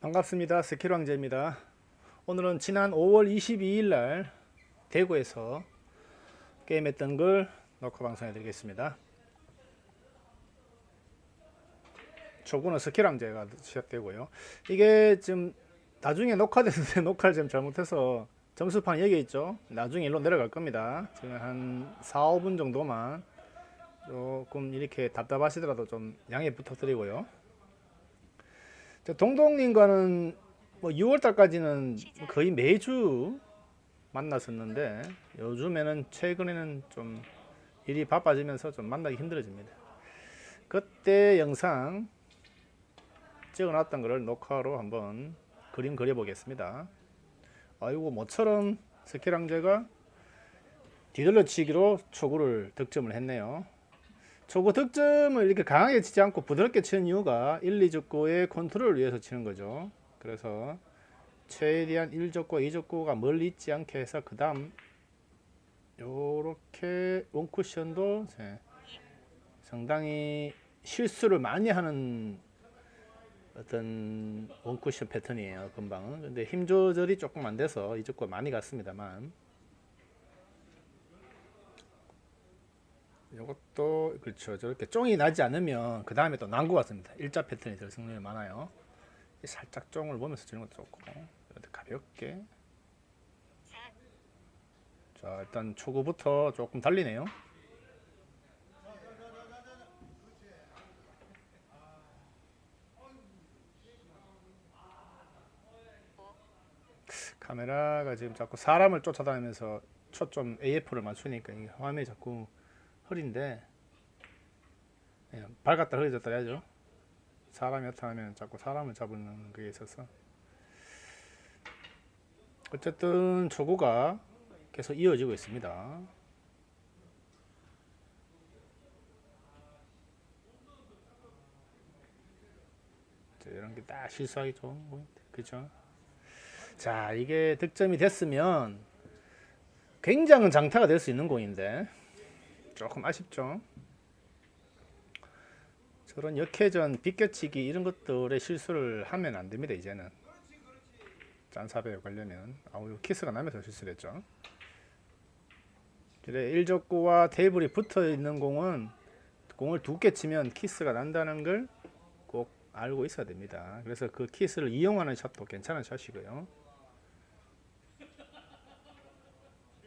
반갑습니다. 스킬왕제입니다. 오늘은 지난 5월 22일 날 대구에서 게임했던 걸 녹화 방송해 드리겠습니다. 초구는 스킬왕제가 시작되고요. 이게 지금 나중에 녹화됐는데 녹화를 좀 잘못해서 점수판 여기 있죠. 나중에 일로 내려갈 겁니다. 지금 한 4, 5분 정도만 조금 이렇게 답답하시더라도 좀 양해 부탁드리고요. 동동님과는 뭐 6월달까지는 거의 매주 만났었는데 요즘에는 최근에는 좀 일이 바빠지면서 좀 만나기 힘들어집니다. 그때 영상 찍어놨던 거를 녹화로 한번 그림 그려보겠습니다. 아이고 모처럼 스킬왕제가 뒤돌려치기로 초구를 득점을 했네요. 초구 득점을 이렇게 강하게 치지 않고 부드럽게 치는 이유가 1, 2족구의 컨트롤을 위해서 치는 거죠. 그래서 최대한 1족구, 2족구가 멀리 있지 않게 해서 그 다음 요렇게 원쿠션도 상당히 실수를 많이 하는 어떤 원쿠션 패턴이에요. 금방은. 근데 힘 조절이 조금 안 돼서 2족구가 많이 갔습니다만 이것도 그렇죠. 저렇게 쫑이 나지 않으면 그 다음에 또 난구 같습니다. 일자 패턴이 될 승률이 많아요. 살짝 쫑을 보면서 치는 것도 좋고 가볍게. 자 일단 초구부터 조금 달리네요. 카메라가 지금 자꾸 사람을 쫓아다니면서 초점 AF를 맞추니까 이게 화면이 자꾸 흐린데 밝았다 흐려졌다 해야죠. 사람이 나타나면 자꾸 사람을 잡는 그게 있어서 어쨌든 초구가 계속 이어지고 있습니다. 자, 이런 게 딱 실수하기 좋은 포인트 그죠? 자 이게 득점이 됐으면 굉장한 장타가 될 수 있는 공인데 조금 아쉽죠. 저런 역회전, 비껴치기 이런 것들의 실수를 하면 안 됩니다. 이제는 짠사배에 걸려면 아우 키스가 나면서 실수를 했죠. 그래 1족구와 테이블이 붙어 있는 공은 공을 두께 치면 키스가 난다는 걸 꼭 알고 있어야 됩니다. 그래서 그 키스를 이용하는 샷도 괜찮은 샷이고요.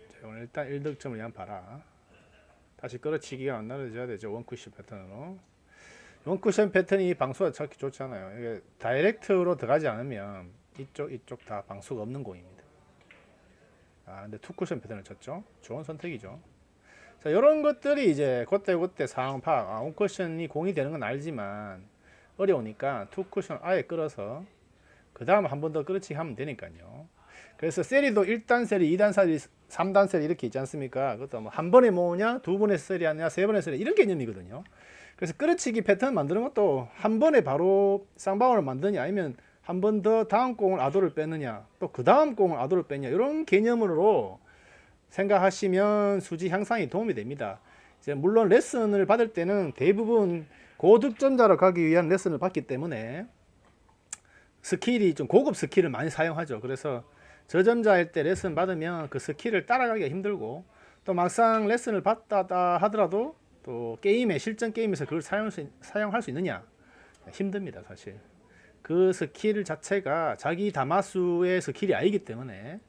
자, 오늘 일단 1득점을 위한 봐라. 다시 끌어치기가 안 나눠져야 되죠. 원쿠션 패턴으로. 원쿠션 패턴이 방수가 찾기 좋지 않아요. 이게 다이렉트로 들어가지 않으면 이쪽 다 방수가 없는 공입니다. 아, 근데 투쿠션 패턴을 쳤죠. 좋은 선택이죠. 자, 이런 것들이 이제 그때 상황 파악. 아, 원쿠션이 공이 되는 건 알지만 어려우니까 투쿠션 아예 끌어서 그 다음 한 번 더 끌어치기 하면 되니까요. 그래서 세리도 1단 세리, 2단 세리, 3단 세리 이렇게 있지 않습니까? 그것도 뭐 한 번에 모으냐, 두 번의 세리 하냐, 세 번의 세리 이런 개념이거든요. 그래서 끌어치기 패턴 만드는 것도 한 번에 바로 쌍방울을 만드냐 아니면 한 번 더 다음 공을 아도를 빼느냐 또 그 다음 공을 아도를 빼냐 이런 개념으로 생각하시면 수지 향상에 도움이 됩니다. 이제 물론 레슨을 받을 때는 대부분 고득점자로 가기 위한 레슨을 받기 때문에 스킬이 좀 고급 스킬을 많이 사용하죠. 그래서 저점자일 때 레슨 받으면 그 스킬을 따라가기가 힘들고 또 막상 레슨을 받다 하더라도 또 게임에 실전 게임에서 그걸 사용할 수 있느냐 힘듭니다. 사실 그 스킬 자체가 자기 다마수의 스킬이 아니기 때문에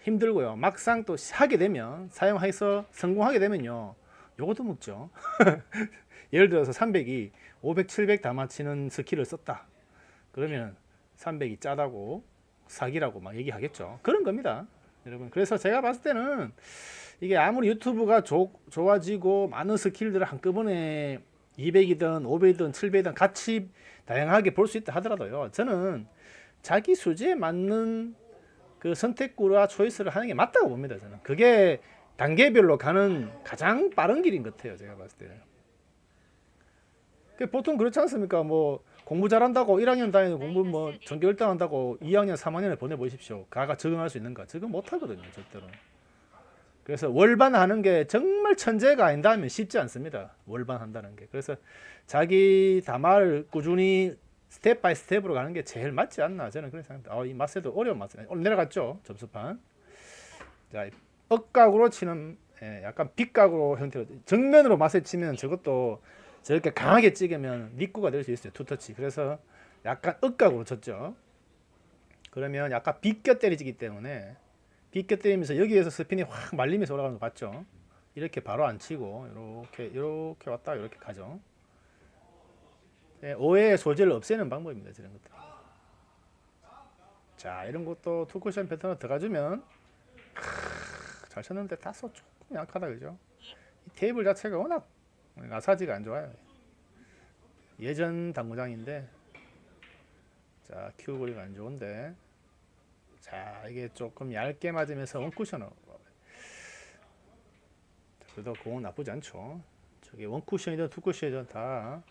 힘들고요. 막상 또 하게 되면 사용해서 성공하게 되면요 요것도 먹죠. 예를 들어서 300이 500, 700 다마치는 스킬을 썼다. 그러면 300이 짜다고 사기라고 막 얘기하겠죠. 그런 겁니다, 여러분. 그래서 제가 봤을 때는 이게 아무리 유튜브가 좋아지고 많은 스킬들을 한꺼번에 200이든 500이든 700이든 같이 다양하게 볼 수 있다 하더라도요. 저는 자기 수지에 맞는 그 선택구와 초이스를 하는 게 맞다고 봅니다. 저는 그게 단계별로 가는 가장 빠른 길인 것 같아요. 제가 봤을 때는. 보통 그렇지 않습니까? 뭐 공부 잘한다고 1학년 다니는 공부 뭐 전교 1등 한다고 2학년 3학년을 보내보십시오. 가가 적응할 수 있는가? 적응 못하거든요. 절대로. 그래서 월반 하는 게 정말 천재가 아닌다면 쉽지 않습니다. 월반 한다는 게. 그래서 자기 다마를 꾸준히 스텝 바이 스텝으로 가는 게 제일 맞지 않나 저는 그런 생각합니다. 이 마세도 어려운 마세. 오늘 내려갔죠 점수판. 자, 억각으로 치는 약간 빗각으로 형태로 정면으로 마세 치면 저것도 저렇게 강하게 찍으면 니꾸가 될 수 있어요. 투터치. 그래서 약간 억각으로 쳤죠. 그러면 약간 비껴 때리기 때문에 비껴 때리면서 여기에서 스핀이 확 말리면서 올라가는 거 봤죠? 이렇게 바로 안 치고 이렇게 왔다 이렇게 가죠. 오해의 소재를 없애는 방법입니다. 이런 것들. 자, 이런 것도 투쿠션 패턴을 들어가주면 잘 쳤는데 다소 조금 약하다 그죠? 이 테이블 자체가 워낙 나사지가 안 좋아요. 예전 당구장인데 자, 큐 거리가 안 좋은데 자, 이게 조금 얇게 맞으면서 원쿠션으로 그래도 공은 나쁘지 않죠. 저게 원쿠션이든 투쿠션이든 다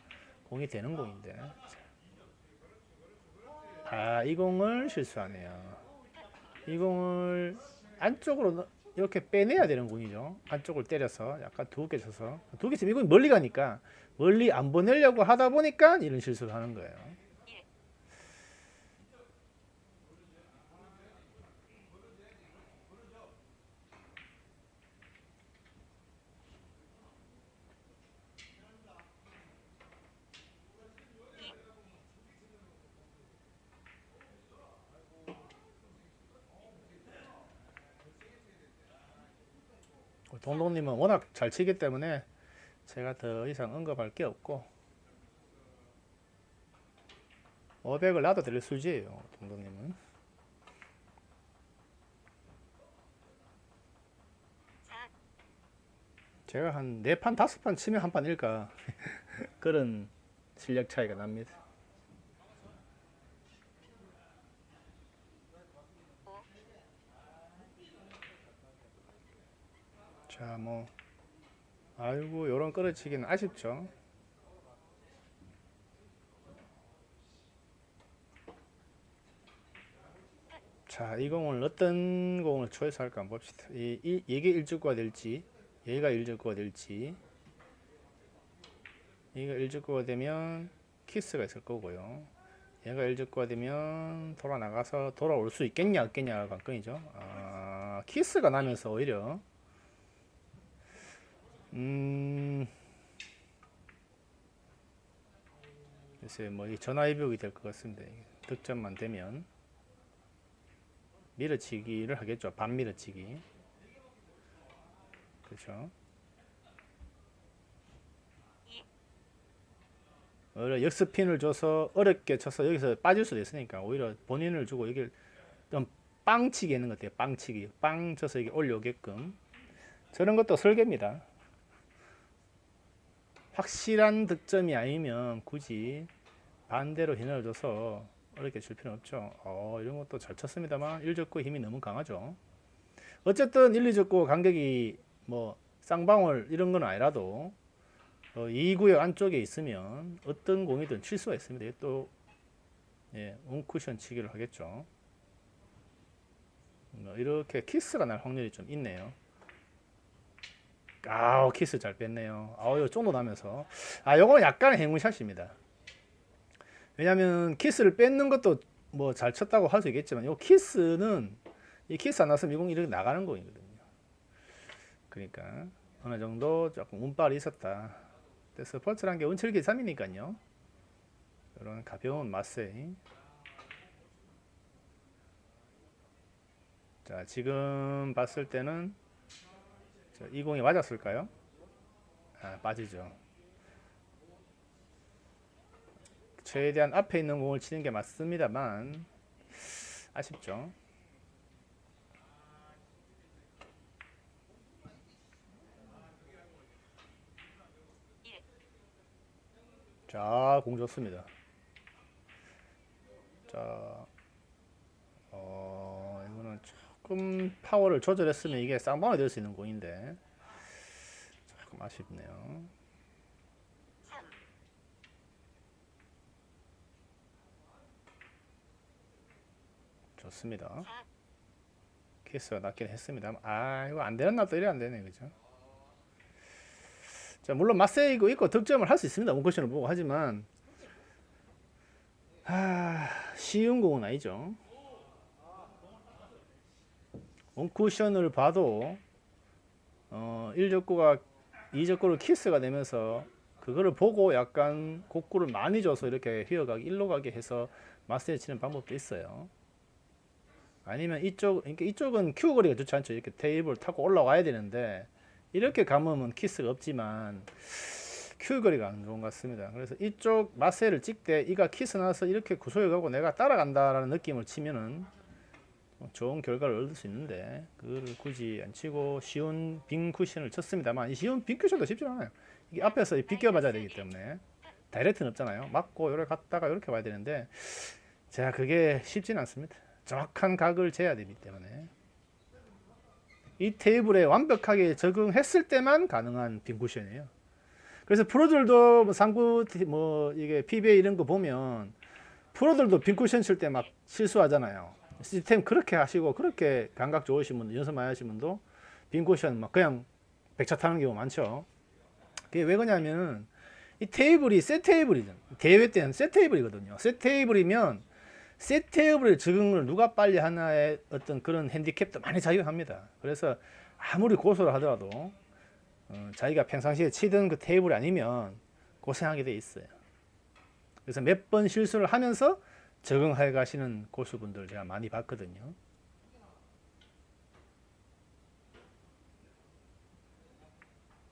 공이 되는 공인데 이 공을 실수하네요. 이 공을 안쪽으로 이렇게 빼내야 되는 공이죠. 안쪽을 때려서 약간 두껍게 쳐서 두껍게 치면 이건 멀리 가니까 멀리 안 보내려고 하다 보니까 이런 실수를 하는 거예요. 동동님은 워낙 잘 치기 때문에 제가 더 이상 언급할 게 없고 500을 놔도 될 수지예요. 동동님은. 제가 한 4판 5판 치면 한 판 일까 그런 실력 차이가 납니다. 자, 뭐 아이고 요런 끌어치기는 아쉽죠. 자, 이 공을 어떤 공을 초이스할까 한번 봅시다. 이게 일주구가 될지 얘가 일주구가 될지 얘가 일주구가 되면 키스가 있을 거고요. 얘가 일주구가 되면 돌아 나가서 돌아올 수 있겠냐 없겠냐가 관건이죠. 키스가 나면서 오히려 글쎄 뭐이 전화위복이 될 것 같습니다. 득점만 되면 밀어치기를 하겠죠. 반 밀어치기. 그렇죠. 오히려 역스핀을 줘서 어렵게 쳐서 여기서 빠질 수도 있으니까 오히려 본인을 주고 여기를 좀 빵치기 하는 것 같아요. 빵치기. 빵 쳐서 이게 올려오게끔. 저런 것도 설계입니다. 확실한 득점이 아니면 굳이 반대로 힘을 줘서 어렵게 줄 필요는 없죠. 이런 것도 잘 쳤습니다만 1족구 힘이 너무 강하죠. 어쨌든 1, 2족구 간격이 뭐 쌍방울 이런 건 아니라도 2구역 안쪽에 있으면 어떤 공이든 칠 수가 있습니다. 또 원쿠션 치기를 하겠죠. 이렇게 키스가 날 확률이 좀 있네요. 키스 잘 뺐네요. 요 정도 나면서 요거는 약간의 행운샷입니다. 왜냐면 키스를 뺏는 것도 뭐 잘 쳤다고 할 수 있겠지만 이 키스는 이 키스 안 났으면 이 공이 이렇게 나가는 공이거든요. 그러니까 어느 정도 조금 운빨이 있었다. 스포츠란 게 운칠기삼이니까요. 이런 가벼운 맛세. 자, 지금 봤을 때는 이 공이 맞았을까요? 빠지죠. 최대한 앞에 있는 공을 치는 게 맞습니다만 아쉽죠. 자, 공 좋습니다. 자, 이거는 조금 파워를 조절했으면 이게 쌍방울이 될 수 있는 공인데 조금 아쉽네요. 좋습니다. 케이스가 낮긴 했습니다. 이거 안 되는 날도 이래 안 되네, 그죠? 자, 물론 맛세이고 있고 득점을 할 수 있습니다. 원쿠션을 보고 하지만 쉬운 공은 아니죠. 원쿠션을 봐도 1족구가 2족구를 키스가 되면서 그거를 보고 약간 곡구를 많이 줘서 이렇게 휘어가게 일로 가게 해서 마스터에 치는 방법도 있어요. 아니면 그러니까 이쪽은 큐 거리가 좋지 않죠. 이렇게 테이블 타고 올라와야 되는데 이렇게 감으면 키스가 없지만 큐 거리가 안 좋은 것 같습니다. 그래서 이쪽 마세를 찍 때 이가 키스 나서 이렇게 구소에 가고 내가 따라간다라는 느낌을 치면은 좋은 결과를 얻을 수 있는데 그거를 굳이 안 치고 쉬운 빈 쿠션을 쳤습니다만 이 쉬운 빈 쿠션도 쉽지 않아요. 이게 앞에서 비껴 맞아야 되기 때문에 다이렉트는 없잖아요. 맞고 이렇게 갔다가 이렇게 와야 되는데 자 그게 쉽지는 않습니다. 정확한 각을 재야 되기 때문에 이 테이블에 완벽하게 적응했을 때만 가능한 빈 쿠션이에요. 그래서 프로들도 뭐 상구 뭐 이게 PBA 이런 거 보면 프로들도 빈 쿠션 칠 때 막 실수하잖아요. 시스템 그렇게 하시고 그렇게 감각 좋으신 분들 연습 많이 하신 분도 빈 쿠션 막 그냥 백차 타는 경우 많죠. 그게 왜 그러냐면은 이 테이블이 셋 테이블이잖아요. 대회 때는 셋 테이블이거든요. 셋 테이블이면 셋 테이블의 적응을 누가 빨리 하나의 어떤 그런 핸디캡도 많이 작용합니다. 그래서 아무리 고소를 하더라도 자기가 평상시에 치던 그 테이블이 아니면 고생하게 돼 있어요. 그래서 몇 번 실수를 하면서 적응해 가시는 고수분들 제가 많이 봤거든요.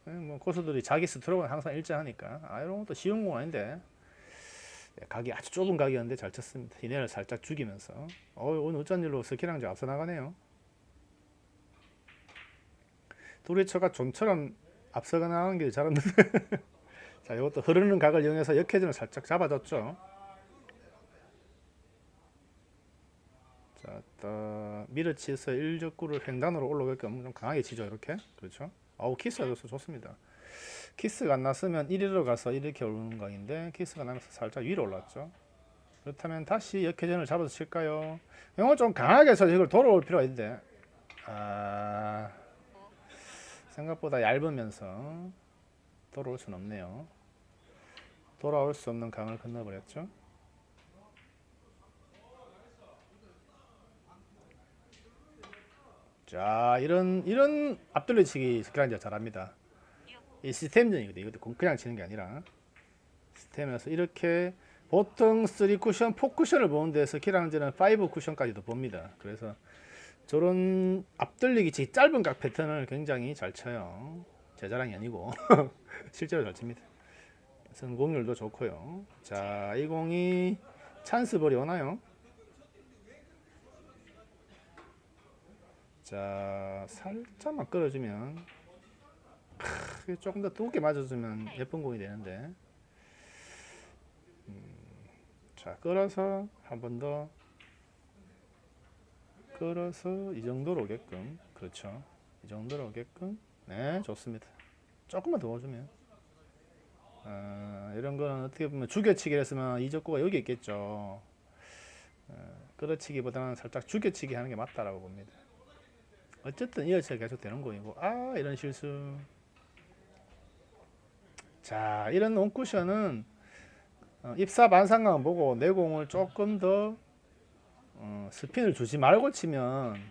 뭐 고수들이 자기 스트로크는 항상 일정하니까 이런 것도 쉬운 공 아닌데 각이 아주 좁은 각이었는데 잘 쳤습니다. 이내를 살짝 죽이면서 오늘 어쩐 일로 스키랑 좀 앞서 나가네요. 도리처가 좀처럼 앞서가 나가는 게 잘했는데 자 이것도 흐르는 각을 이용해서 역회전을 살짝 잡아줬죠. 자, 밀어치서 1적구를 횡단으로 올라오게끔 좀 강하게 치죠. 이렇게 그렇죠. 키스가 줘서 좋습니다. 키스가 안 났으면 1위로 가서 이렇게 오르는 각인데 키스가 나면서 살짝 위로 올랐죠. 그렇다면 다시 역회전을 잡아서 칠까요? 이건 좀 강하게 해서 이걸 돌아올 필요가 있는데 생각보다 얇으면서 돌아올 수는 없네요. 돌아올 수 없는 강을 건너버렸죠. 자, 이런 앞돌려치기 스크란자 잘합니다. 이 시스템전이거든요. 이것도 그냥 치는 게 아니라 시스템에서 이렇게 보통 3쿠션, 4쿠션을 보는데 스키랑즈는 5쿠션까지도 봅니다. 그래서 저런 앞돌리기 치기 짧은 각 패턴을 굉장히 잘 쳐요. 제 자랑이 아니고 실제로 잘 칩니다. 성공률도 좋고요. 자, 이 공이 찬스볼이 오나요? 자, 살짝만 끌어주면 조금 더 두껍게 맞아주면 예쁜 공이 되는데 자, 끌어서 한 번 더 끌어서 이 정도로 오게끔 그렇죠. 이 정도로 오게끔 네, 좋습니다. 조금만 더 오주면 이런 거는 어떻게 보면 죽여치기를 했으면 이적구가 여기 있겠죠. 끌어치기보다는 살짝 죽여치기 하는 게 맞다라고 봅니다. 어쨌든 이어치기가 계속 되는 거이고 이런 실수. 자, 이런 온쿠션은 입사 반상각 보고 내 공을 조금 더 스핀을 주지 말고 치면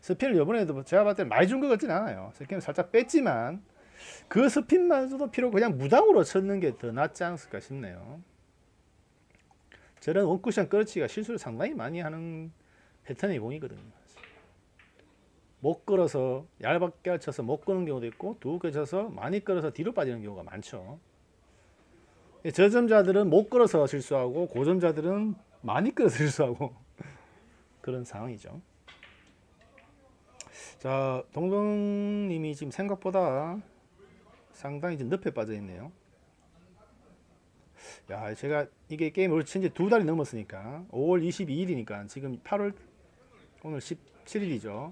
스핀을 이번에도 제가 봤을 때 많이 준 것 같지는 않아요. 스핀을 살짝 뺐지만 그 스핀만서도 필요 그냥 무당으로 쳤는 게 더 낫지 않을까 싶네요. 저런 원쿠션 끌어치기가 실수를 상당히 많이 하는 패턴의 공이거든요. 못 끌어서 얇게 쳐서 못 끄는 경우도 있고 두껍게 쳐서 많이 끌어서 뒤로 빠지는 경우가 많죠. 저점자들은 못 끌어서 실수하고 고점자들은 많이 끌어서 실수하고 그런 상황이죠. 자, 동동님이 지금 생각보다 상당히 지금 늪에 빠져 있네요. 야, 제가 이게 게임을 친지 2달이 넘었으니까 5월 22일이니까 지금 8월 오늘 17일이죠.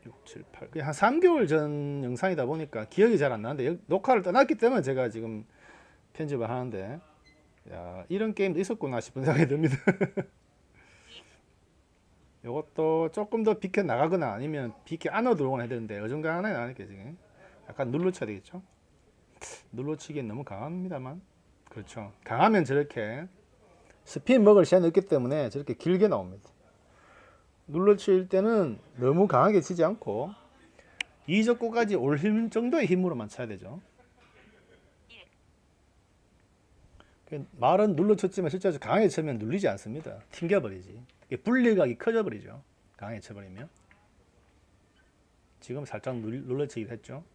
6, 7, 8 그냥 한 3개월 전 영상이다 보니까 기억이 잘 안 나는데 녹화를 떠났기 때문에 제가 지금 편집을 하는데 야, 이런 게임도 있었구나 싶은 생각이 듭니다. 이것도 조금 더 비켜 나가거나 아니면 비켜 안으로 들어오거나 해야 되는데 어중간하게 나니까 지금 약간 눌러쳐야 되겠죠. 눌러치기엔 너무 강합니다만 그렇죠. 강하면 저렇게 스핀 먹을 시간이 없기 때문에 저렇게 길게 나옵니다. 눌러칠 때는 너무 강하게 치지 않고 이적구까지 올 힘 정도의 힘으로만 쳐야 되죠. 말은 눌러쳤지만 실제로 강하게 치면 눌리지 않습니다. 튕겨버리지. 분리각이 커져버리죠. 강하게 쳐버리면. 지금 살짝 눌러치기도 했죠.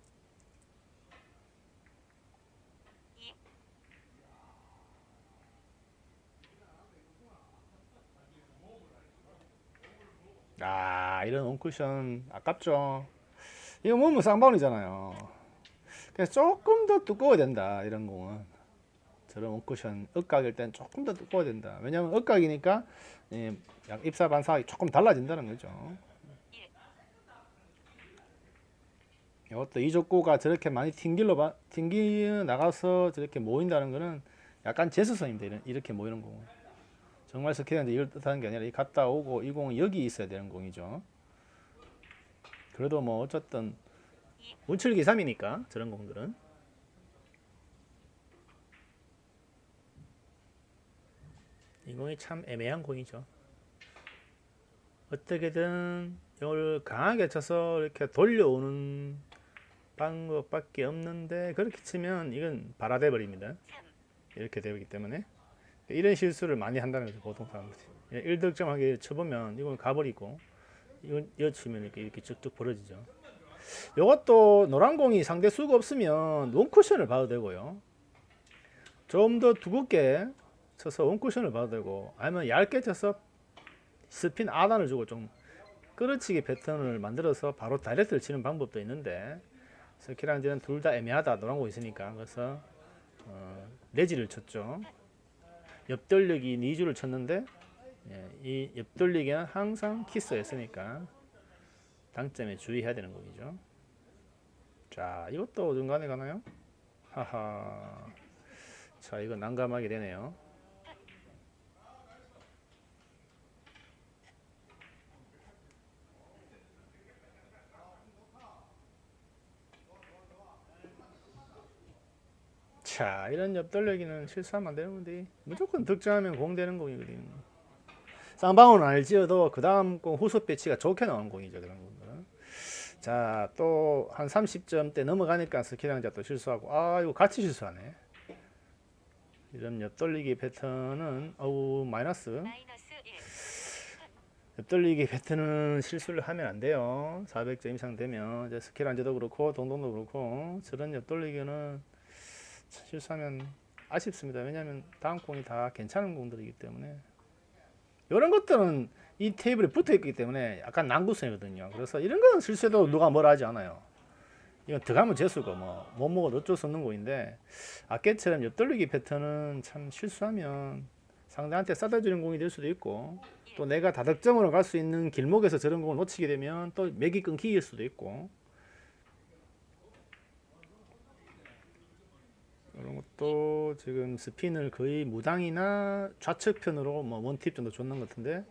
이런 온쿠션 아깝죠. 이거 몸은 쌍바운이잖아요. 그래서 조금 더 두꺼워야 된다. 이런 공은. 저런 온쿠션 억각일 땐 조금 더 두꺼워야 된다. 왜냐면 억각이니까 입사 반사가 조금 달라진다는 거죠. 이것도 이족구가 저렇게 많이 튕겨 나가서 저렇게 모인다는 거는 약간 재수성입니다. 이렇게 모이는 공은. 정말 스케일은 이걸 뜻하는 게 아니라 갔다 오고 이 공은 여기 있어야 되는 공이죠. 그래도 뭐 어쨌든 운칠기 3이니까 저런 공들은 이 공이 참 애매한 공이죠. 어떻게든 이걸 강하게 쳐서 이렇게 돌려오는 방법밖에 없는데 그렇게 치면 이건 발화돼 버립니다. 이렇게 되기 때문에 이런 실수를 많이 한다는 거죠. 보통 사람들이 1득점하게 쳐보면 이건 가버리고 이건 여치면 이렇게 쭉쭉 벌어지죠. 이것도 노란 공이 상대 수가 없으면 원쿠션을 봐도 되고요. 좀 더 두껍게 쳐서 원쿠션을 봐도 되고 아니면 얇게 쳐서 스핀 하단을 주고 좀 끌어치기 패턴을 만들어서 바로 다이렉트를 치는 방법도 있는데 스키랑지는 둘 다 애매하다. 노란 공 있으니까. 그래서 레지를 쳤죠. 옆돌리기 2주를 쳤는데 이 옆돌리기는 항상 키스였으니까 당점에 주의해야 되는 공이죠. 자, 이것도 중간에 가나요? 하하. 자, 이거 난감하게 되네요. 자, 이런 옆돌리기는 실수하면 안 되는 건데 무조건 득점하면 공 되는 공이거든요. 쌍방울은 알지어도 그 다음 공 후속 배치가 좋게 나오는 공이죠. 그런 건들은. 자, 또 한 30점대 넘어가니까 스키랑자 또 실수하고 이거 같이 실수하네. 이런 옆돌리기 패턴은 마이너스 1. 옆돌리기 패턴은 실수를 하면 안 돼요. 400점 이상 되면 이제 스키랑자도 그렇고 동동도 그렇고 저런 옆돌리기는 실수하면 아쉽습니다. 왜냐하면 다음 공이 다 괜찮은 공들이기 때문에 이런 것들은 이 테이블에 붙어 있기 때문에 약간 난구성이거든요. 그래서 이런 거는 실수해도 누가 뭐라 하지 않아요. 이건 들어가면 재수고 못 먹어도 어쩔 수 없는 공인데 아깨처럼 옆돌리기 패턴은 참 실수하면 상대한테 싸다주는 공이 될 수도 있고 또 내가 다득점으로 갈 수 있는 길목에서 저런 공을 놓치게 되면 또 맥이 끊길 수도 있고 이런 것도 지금 스핀을 거의 무당이나 좌측편으로 원팁 정도 줬는 것 같은데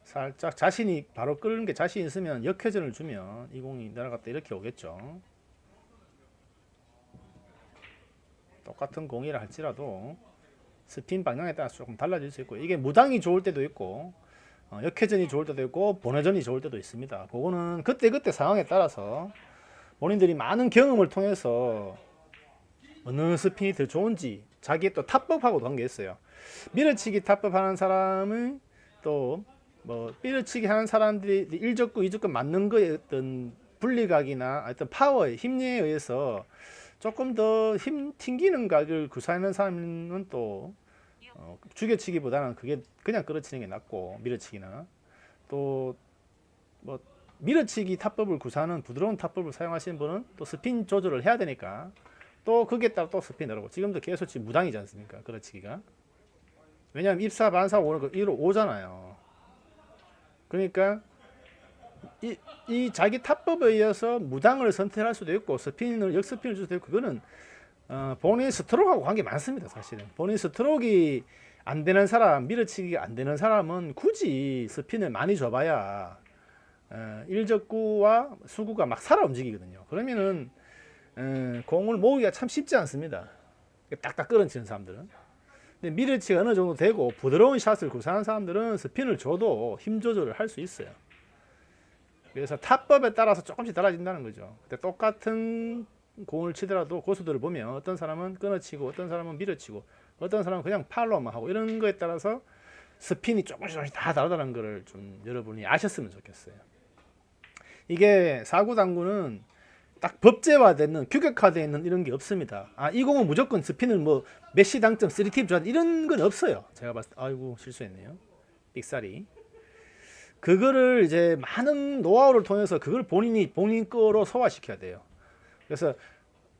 살짝 자신이 바로 끄는 게 자신 있으면 역회전을 주면 이 공이 날아갔다 이렇게 오겠죠. 똑같은 공이라 할지라도 스핀 방향에 따라서 조금 달라질 수 있고 이게 무당이 좋을 때도 있고 역회전이 좋을 때도 있고 bon회전이 좋을 때도 있습니다. 그거는 그때 상황에 따라서 본인들이 많은 경험을 통해서 어느 스핀이 더 좋은지 자기의 또 탑법하고도 관계있어요. 밀어치기 탑법 하는 사람은 또 밀어치기 하는 사람들이 1적구 2적구 맞는 거에 어떤 분리각이나 어떤 파워의 힘에 의해서 조금 더 힘 튕기는 각을 구사하는 사람은 또 죽여치기보다는 그게 그냥 끌어치는 게 낫고 밀어치기나 또 밀어치기 탑법을 구사하는 부드러운 탑법을 사용하시는 분은 또 스핀 조절을 해야 되니까 또 거기에 따라 또 스핀 나르고 지금도 계속 지금 무당이지 않습니까? 끌어치기가. 왜냐하면 입사 반사 오는 거 1로 오잖아요. 그러니까 이 자기 탑법에 의해서 무당을 선택할 수도 있고 스핀을 역스핀을 줄 수도 있고 그거는 본인 스트로크하고 관계 많습니다. 사실은 본인 스트로크가 안 되는 사람 밀어치기가 안 되는 사람은 굳이 스핀을 많이 줘봐야 1적구와 수구가 막 살아 움직이거든요. 그러면은 공을 모으기가 참 쉽지 않습니다. 딱딱 끌어치는 사람들은. 근데 미러치가 어느 정도 되고 부드러운 샷을 구사하는 사람들은 스핀을 줘도 힘 조절을 할 수 있어요. 그래서 타법에 따라서 조금씩 달라진다는 거죠. 근데 똑같은 공을 치더라도 고수들을 보면 어떤 사람은 끊어치고 어떤 사람은 밀어치고 어떤 사람은 그냥 팔로만 하고 이런 거에 따라서 스핀이 조금씩 다 다르다는 거를 좀 여러분이 아셨으면 좋겠어요. 이게 사구 당구는 딱 법제화되는 규격화되어 있는 이런 게 없습니다. 이 공은 무조건 스핀을 뭐 메시 당점 3팁 줘야 이런 건 없어요. 제가 봤을 때 아이고 실수했네요. 삑사리. 그거를 이제 많은 노하우를 통해서 그걸 본인 거로 소화시켜야 돼요. 그래서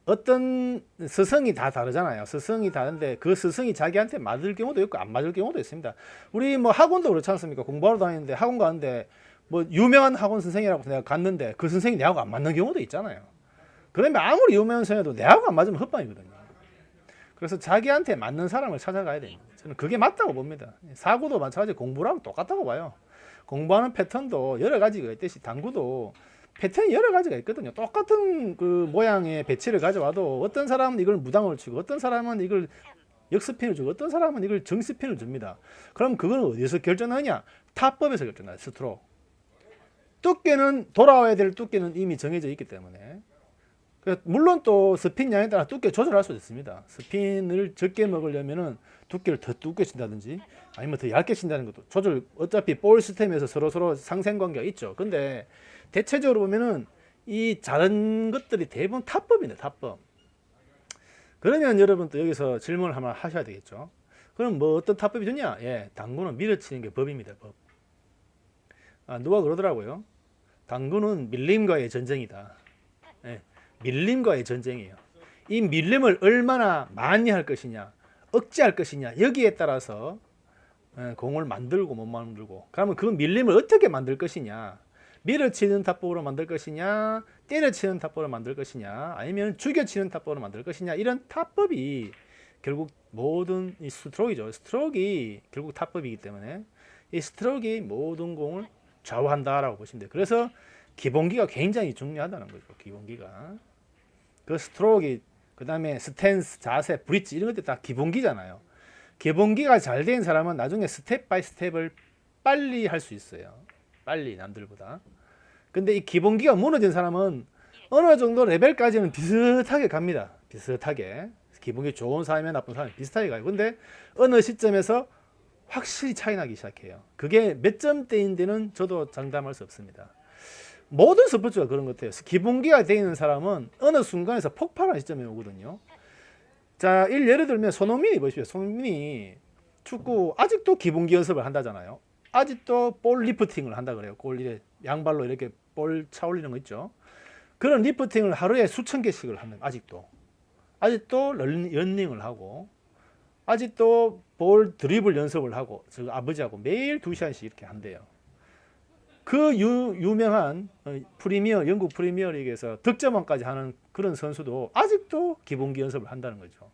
어떤 스승이 다 다르잖아요. 스승이 다른데 그 스승이 자기한테 맞을 경우도 있고 안 맞을 경우도 있습니다. 우리 뭐 학원도 그렇지 않습니까? 공부하러 다니는데 학원 가는데 뭐 유명한 학원 선생이라고 내가 갔는데 그 선생이 내하고 안 맞는 경우도 있잖아요. 그러면 아무리 유명한 선생이라도 내하고 안 맞으면 헛방이거든요. 그래서 자기한테 맞는 사람을 찾아가야 됩니다. 저는 그게 맞다고 봅니다. 사고도 마찬가지 공부랑 똑같다고 봐요. 공부하는 패턴도 여러 가지가 있듯이 당구도 패턴이 여러 가지가 있거든요. 똑같은 그 모양의 배치를 가져와도 어떤 사람은 이걸 무당을 치고 어떤 사람은 이걸 역스핀을 주고 어떤 사람은 이걸 정스핀을 줍니다. 그럼 그건 어디서 결정하냐? 타법에서 결정해요. 스트로크. 두께는 돌아와야 될 두께는 이미 정해져 있기 때문에 물론 또 스핀 양에 따라 두께 조절할 수도 있습니다. 스핀을 적게 먹으려면은 두께를 더 두껍게 친다든지 아니면 더 얇게 친다는 것도 조절. 어차피 볼 시스템에서 서로 상생관계가 있죠. 근데 대체적으로 보면은 이 다른 것들이 대부분 타법이네. 타법. 그러면 여러분 또 여기서 질문을 한번 하셔야 되겠죠. 그럼 뭐 어떤 타법이 좋냐? 예, 당구는 밀어치는 게 법입니다. 법. 누가 그러더라고요. 당구는 밀림과의 전쟁이다. 예, 밀림과의 전쟁이에요. 이 밀림을 얼마나 많이 할 것이냐, 억제할 것이냐, 여기에 따라서 공을 만들고 못 만들고. 그러면 그 밀림을 어떻게 만들 것이냐, 밀어치는 탑법으로 만들 것이냐, 때려치는 탑법으로 만들 것이냐, 아니면 죽여치는 탑법으로 만들 것이냐, 이런 탑법이 결국 모든 이 스트로크이죠. 스트로크이 결국 탑법이기 때문에 이 스트로크이 모든 공을 좌우한다라고 보시면 돼요. 그래서 기본기가 굉장히 중요하다는 거죠. 기본기가. 그 스트로크, 그 다음에 스탠스, 자세, 브릿지 이런 것들 다 기본기잖아요. 기본기가 잘 된 사람은 나중에 스텝 바이 스텝을 빨리 할 수 있어요. 빨리 남들보다. 근데 이 기본기가 무너진 사람은 어느 정도 레벨까지는 비슷하게 갑니다. 비슷하게. 기본기 좋은 사람이면 나쁜 사람이 비슷하게 가요. 근데 어느 시점에서 확실히 차이 나기 시작해요. 그게 몇 점대인지는 저도 장담할 수 없습니다. 모든 스포츠가 그런 것 같아요. 기본기가 되어 있는 사람은 어느 순간에서 폭발하는 시점이 오거든요. 자, 예를 들면 손흥민이 보십시오. 손흥민이 축구 아직도 기본기 연습을 한다잖아요. 아직도 볼 리프팅을 한다 그래요. 골 양발로 이렇게 볼 차 올리는 거 있죠. 그런 리프팅을 하루에 수천 개씩을 하는 아직도 런닝을 하고 아직도 볼 드리블 연습을 하고 저 아버지하고 매일 2시간씩 이렇게 한대요. 그 유명한 영국 프리미어 리그에서 득점왕까지 하는 그런 선수도 아직도 기본기 연습을 한다는 거죠.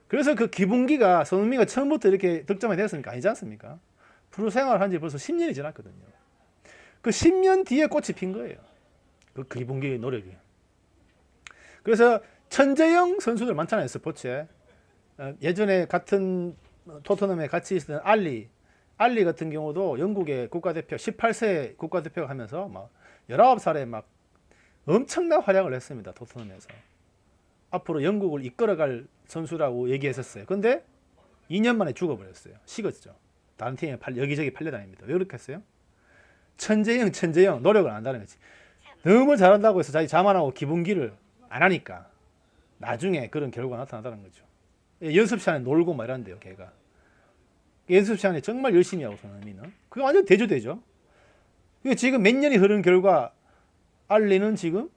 그래서 그 기본기가 손흥민가 처음부터 이렇게 득점이 됐으니까 아니지 않습니까? 프로 생활을 한 지 벌써 10년이 지났거든요. 그 10년 뒤에 꽃이 핀 거예요. 그 기본기의 노력이. 그래서 천재형 선수들 많잖아요, 스포츠에. 예전에 같은 토트넘에 같이 있었던 알리 같은 경우도 영국의 국가대표 18세 국가대표가 하면서 막 19살에 막 엄청난 활약을 했습니다. 토트넘에서. 앞으로 영국을 이끌어갈 선수라고 얘기했었어요. 근데 2년 만에 죽어버렸어요. 식었죠. 다른 팀에 여기저기 팔려다닙니다. 왜 그렇게 했어요? 천재형 노력을 안 한다는 거지. 너무 잘한다고 해서 자기 자만하고 기본기를 안 하니까 나중에 그런 결과가 나타나다는 거죠. 연습 시간에 놀고 막 이런데요, 걔가. 연습 시간에 정말 열심히 하고 손흥민은. 그게 완전 대조되죠. 지금 몇 년이 흐른 결과 알리는 지금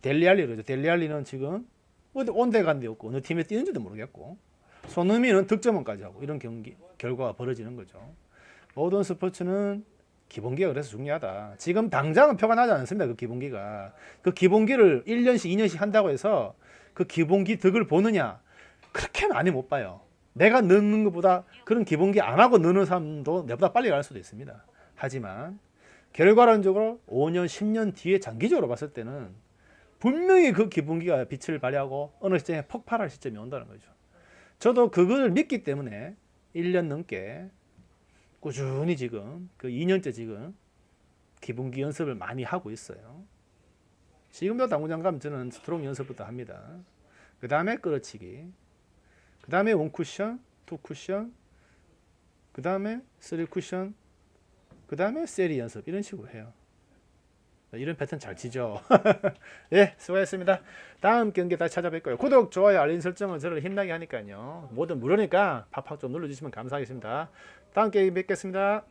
델리 알리 그러죠. 델리 알리는 지금 온데간데 없고 어느 팀에 뛰는지도 모르겠고 손흥민은 득점원까지 하고 이런 결과가 벌어지는 거죠. 모든 스포츠는 기본기가 그래서 중요하다. 지금 당장은 표가 나지 않습니다. 그 기본기가. 그 기본기를 1년씩 2년씩 한다고 해서 그 기본기 덕을 보느냐? 그렇게 많이 못 봐요. 내가 넣는 것보다 그런 기본기 안 하고 넣는 사람도 내보다 빨리 갈 수도 있습니다. 하지만 결과론적으로 5년, 10년 뒤에 장기적으로 봤을 때는 분명히 그 기본기가 빛을 발휘하고 어느 시점에 폭발할 시점이 온다는 거죠. 저도 그걸 믿기 때문에 1년 넘게 꾸준히 지금 그 2년째 지금 기본기 연습을 많이 하고 있어요. 지금도 당구장 가면 저는 스트로크 연습부터 합니다. 그 다음에 끌어치기, 그 다음에 원 쿠션, 투 쿠션, 그 다음에 쓰리 쿠션, 그 다음에 세리 연습 이런 식으로 해요. 이런 패턴 잘 치죠. 예, 수고하셨습니다. 다음 경기 다시 찾아뵐 거예요. 구독, 좋아요, 알림 설정은 저를 힘나게 하니까요. 뭐든 무료니까 팍팍 좀 눌러주시면 감사하겠습니다. 다음 경기 뵙겠습니다.